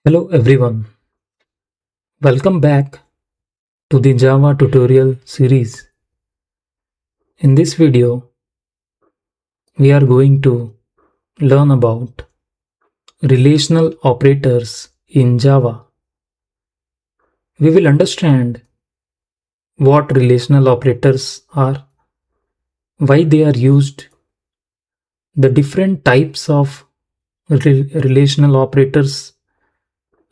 Hello everyone, welcome back to the Java tutorial series. In this video, we are going to learn about relational operators in Java. We will understand what relational operators are, why they are used, the different types of relational operators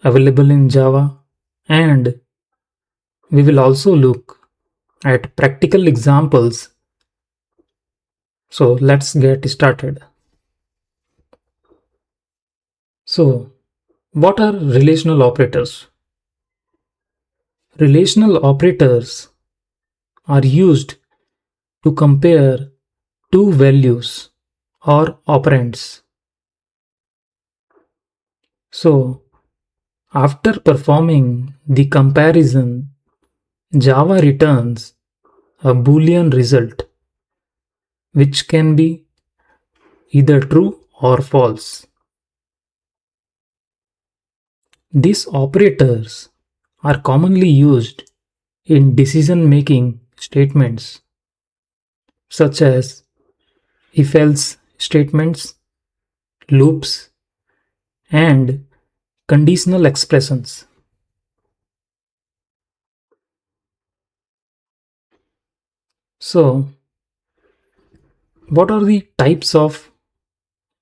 available in Java, and we will also look at practical examples. So let's get started. So, what are relational operators? Relational operators are used to compare two values or operands. So, after performing the comparison, Java returns a Boolean result which can be either true or false. These operators are commonly used in decision making statements such as if else statements, loops, and conditional expressions. So, what are the types of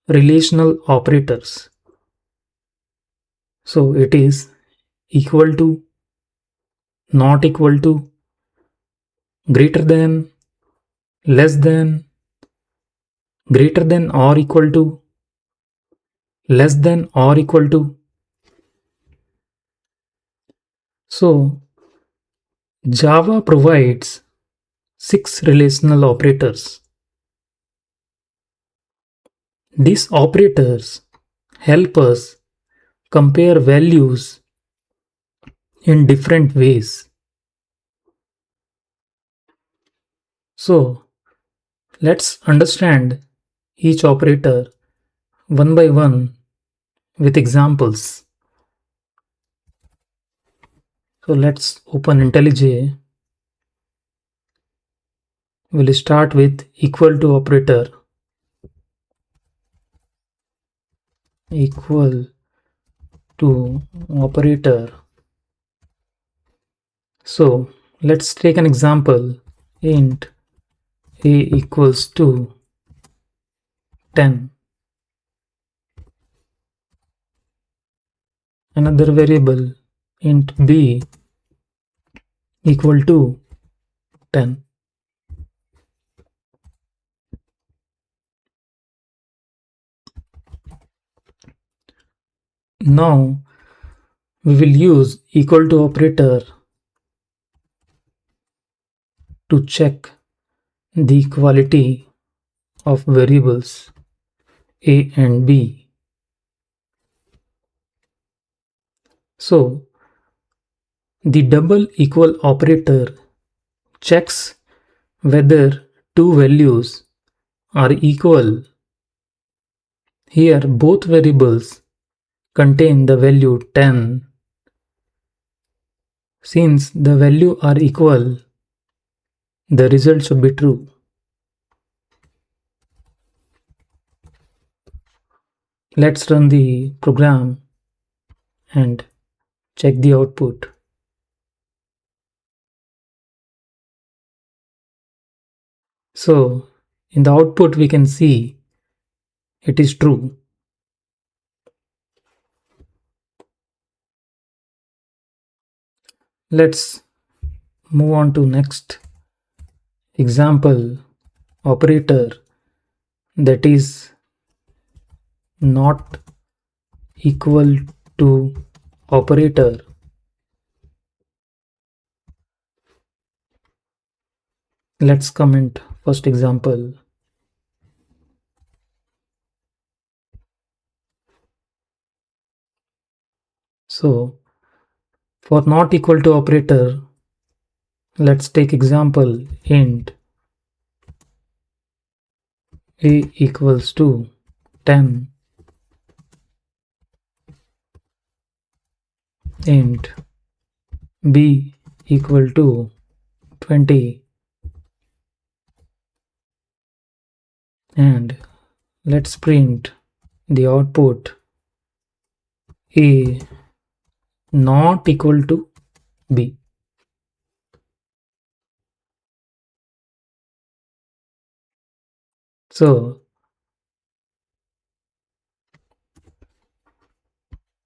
relational operators? So, it is equal to, not equal to, greater than, less than, greater than or equal to, less than or equal to. So, Java provides 6 relational operators. These operators help us compare values in different ways. So, let's understand each operator one by one with examples. So let's open IntelliJ. We'll start with equal to operator. Equal to operator. So let's take an example. Int a equals to 10. Another variable int b equal to 10. Now we will use equal to operator to check the equality of variables a and b. So the double equal operator checks whether two values are equal. Here both variables contain the value 10. Since the value are equal, the result should be true. Let's run the program and check the output. So in the output we can see it is true. Let's move on to next example operator, that is not equal to operator. Let's comment first example. So for not equal to operator, let's take example int a equals to 10. int b equal to 20, and let's print the output a not equal to b. So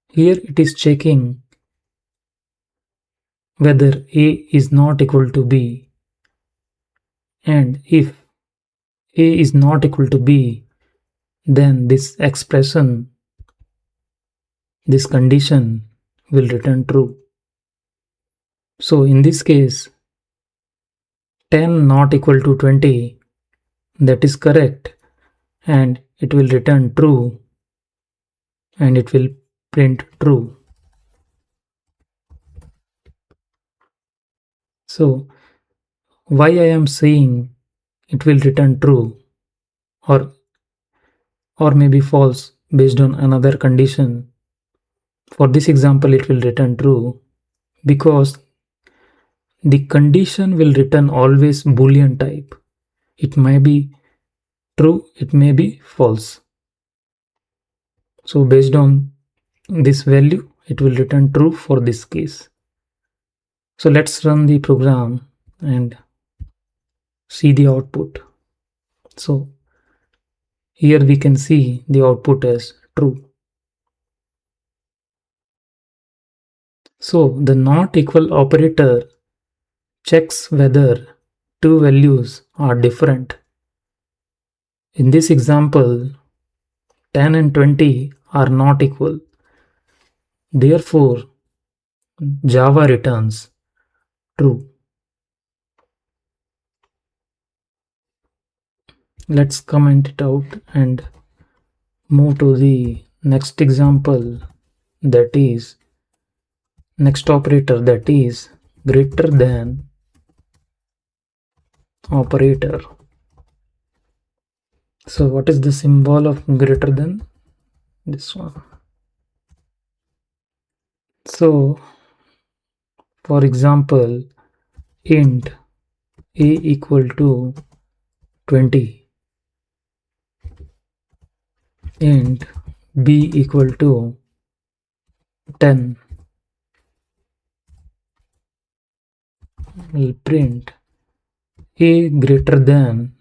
here it is checking whether a is not equal to b, and if a is not equal to b, then this expression, this condition will return true. So in this case, 10 not equal to 20, that is correct, and it will return true, and it will print true. So why I am saying it will return true or maybe false based on another condition. For this example, it will return true because the condition will return always Boolean type. It may be true, it may be false. So based on this value, it will return true for this case. So let's run the program and see the output. So here we can see the output as true. So the not equal operator checks whether two values are different. In this example, 10 and 20 are not equal. Therefore, Java returns true. Let's comment it out and move to the next example, that is next operator, that is greater than operator. So what is the symbol of greater than? This one. So for example, int a equal to 20, int b equal to 10, will print a greater than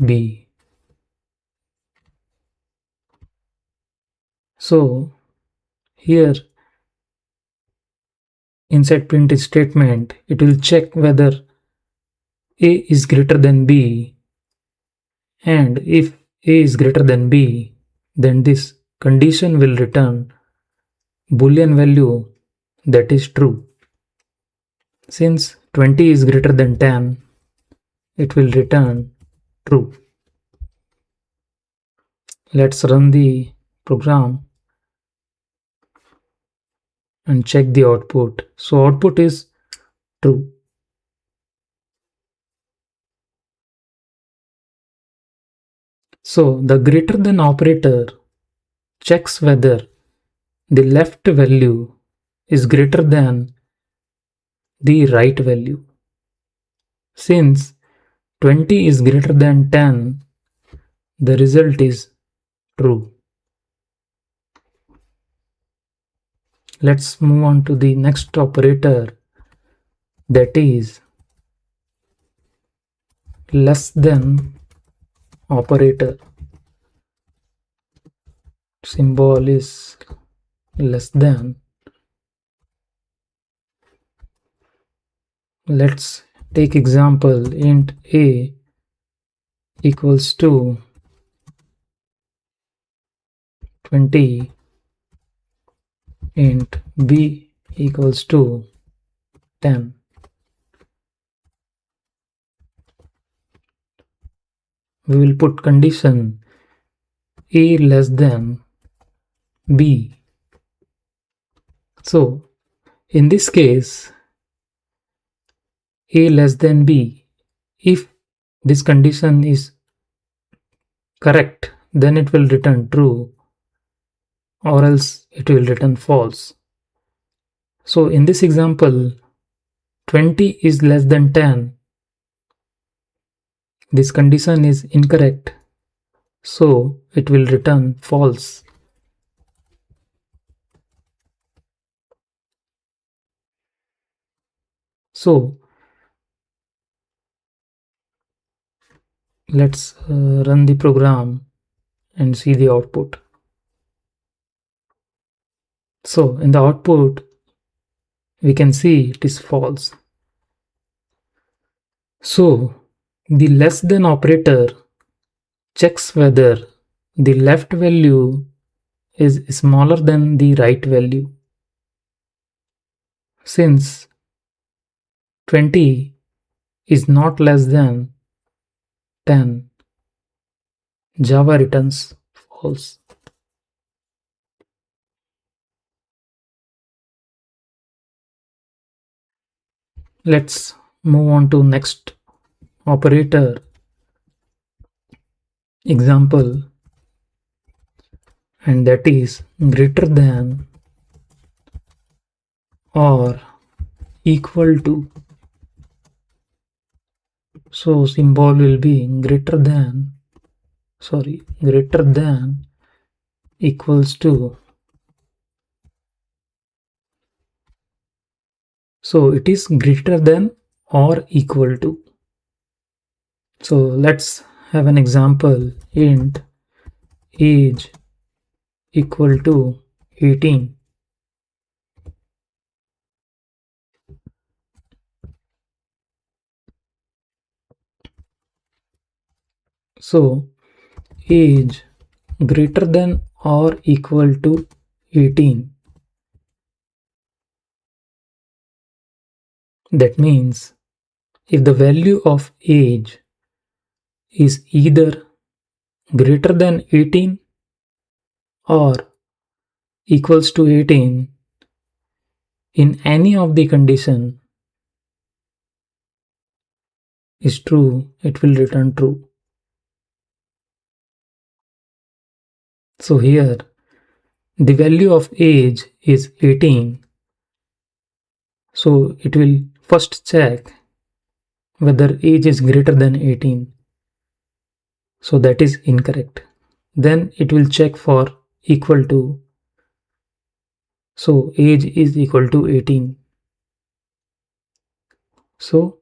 b. So here inside print statement, it will check whether a is greater than b, and if a is greater than b, then this condition will return Boolean value, that is true. Since 20 is greater than 10, it will return true. Let's run the program and check the output. So output is true. So the greater than operator checks whether the left value is greater than the right value. Since 20 is greater than 10, the result is true. Let's move on to the next operator, that is less than operator. Symbol is less than. Let's take example, int a equals to 20, int b equals to 10. We will put condition a less than b. So in this case, a less than b, if this condition is correct, then it will return true, or else it will return false. So in this example, 20 is less than 10. This condition is incorrect, so it will return false. So let's run the program and see the output. So in the output, we can see it is false. So the less than operator checks whether the left value is smaller than the right value. Since 20 is not less than 10, Java returns false. Let's move on to next operator example, and that is greater than or equal to. So symbol will be greater than equals to. So it is greater than or equal to. So let's have an example. Int age equal to 18. So age greater than or equal to 18. That means if the value of age is either greater than 18 or equals to 18, in any of the condition is true, it will return true. So here the value of age is 18. So it will first check whether age is greater than 18. So that is incorrect. Then it will check for equal to. So age is equal to 18. So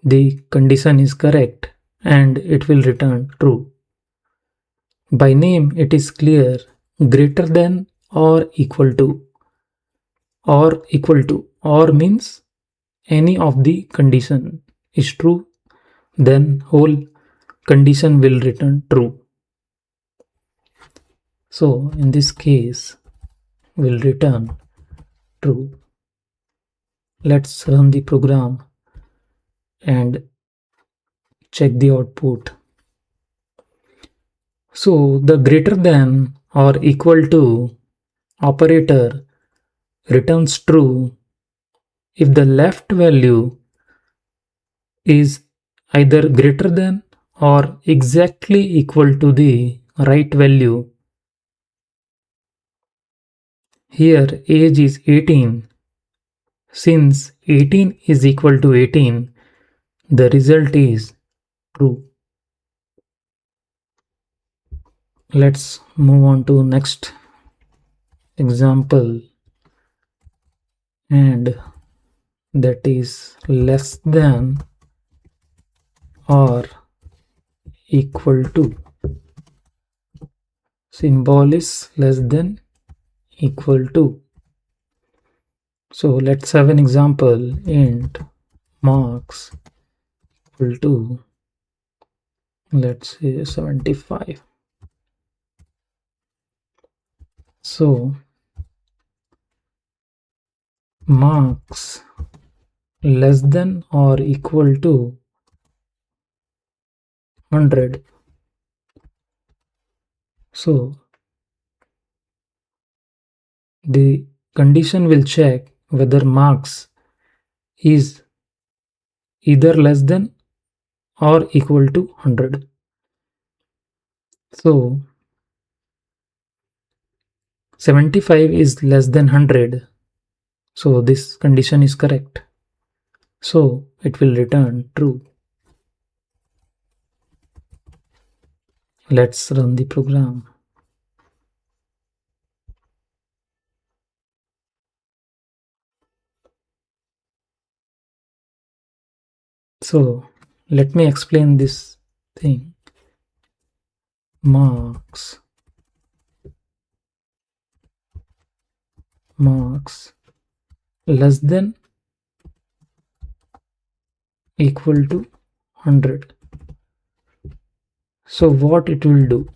the condition is correct and it will return true. By name it is clear greater than or equal to. Or means any of the condition is true, then whole condition will return true. So in this case will return true. Let's run the program and check the output. So the greater than or equal to operator returns true if the left value is either greater than or exactly equal to the right value. Here age is 18. Since 18 is equal to 18, the result is true. Let's move on to next example, and that is less than or equal to. Symbol is less than equal to. So let's have an example. Int marks equal to, let's say, 75. So marks less than or equal to 100. So the condition will check whether marks is either less than or equal to 100. So 75 is less than 100. So this condition is correct. So it will return true. Let's run the program. So let me explain this thing. Marks less than equal to 100. So what it will do?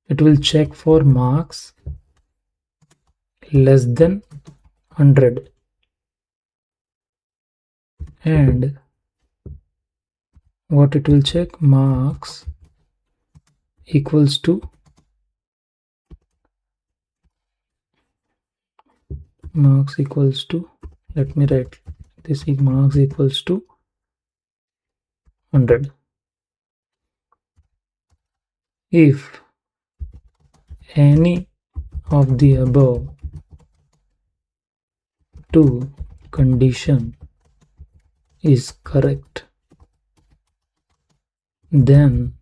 It will check for marks less than 100 and what it will check? Marks equals to let me write this, marks equals to 100. If any of the above two condition is correct, then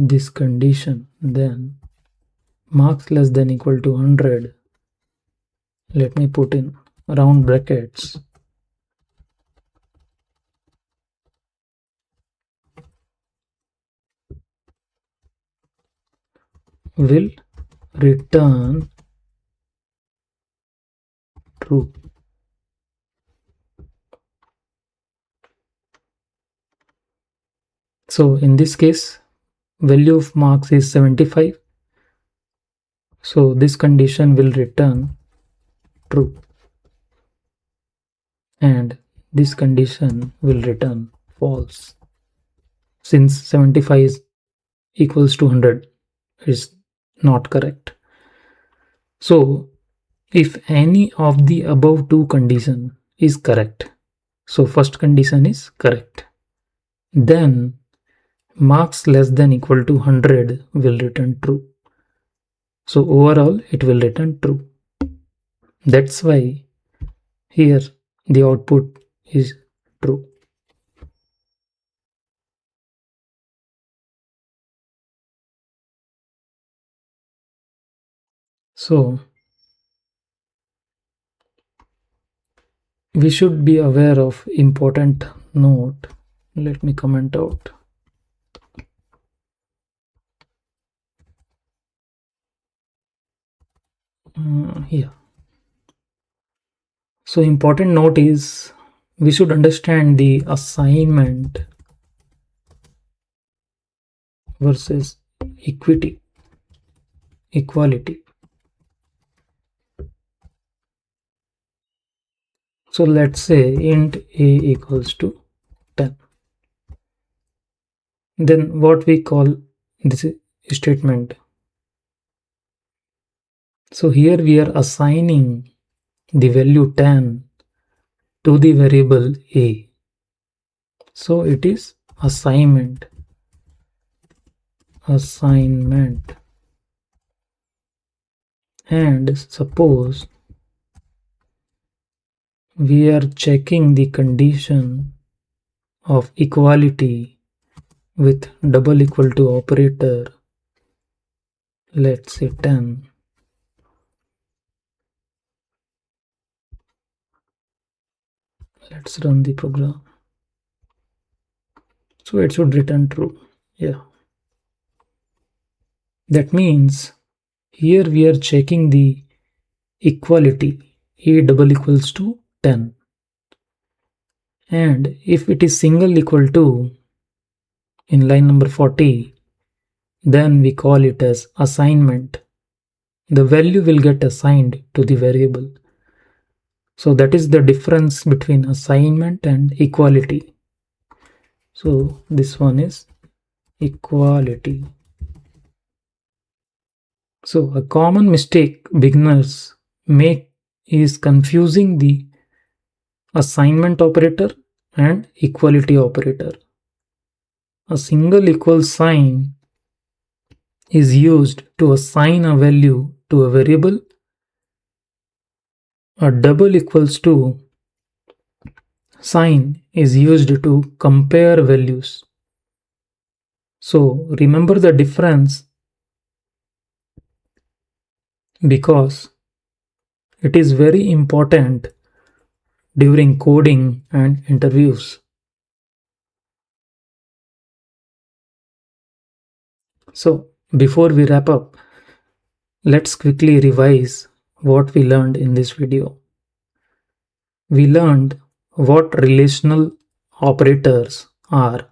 this condition, then marks less than equal to 100, let me put in round brackets, will return true. So in this case, value of marks is 75. So this condition will return true. And this condition will return false. Since 75 is equals to 100 is not correct. So if any of the above two condition is correct, so first condition is correct, then marks less than equal to 100 will return true. So overall it will return true. That's why here the output is true. So we should be aware of important note. Let me comment out. Here. So important note is we should understand the assignment versus equality. So let's say int a equals to 10. Then what we call this statement. So here we are assigning the value 10 to the variable a. So it is assignment. And suppose we are checking the condition of equality with double equal to operator, let's say 10. Let's run the program. So it should return true. Yeah. That means here we are checking the equality a double equals to 10. And if it is single equal to in line number 40, then we call it as assignment. The value will get assigned to the variable. So that is the difference between assignment and equality. So this one is equality. So a common mistake beginners make is confusing the assignment operator and equality operator. A single equal sign is used to assign a value to a variable. A double equals to sign is used to compare values. So remember the difference because it is very important during coding and interviews. So before we wrap up, let's quickly revise what we learned in this video. We learned what relational operators are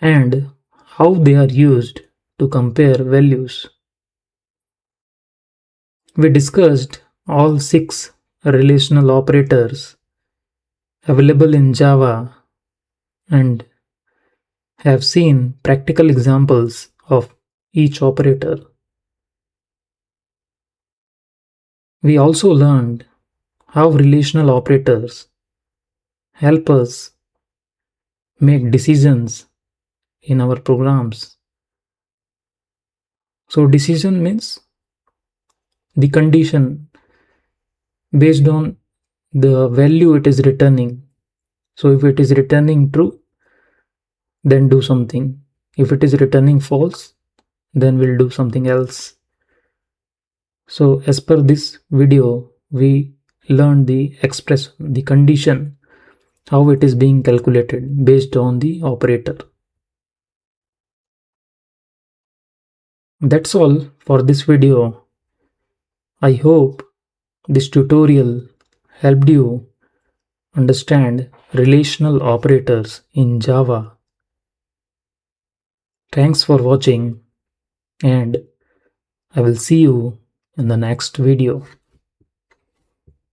and how they are used to compare values. We discussed all 6 relational operators available in Java and have seen practical examples of each operator. We also learned how relational operators help us make decisions in our programs. So decision means the condition based on the value it is returning. So if it is returning true, then do something. If it is returning false, then we'll do something else. So as per this video, we learned the expression, the condition, how it is being calculated based on the operator. That's all for this video. I hope this tutorial helped you understand relational operators in Java. Thanks for watching and I will see you in the next video.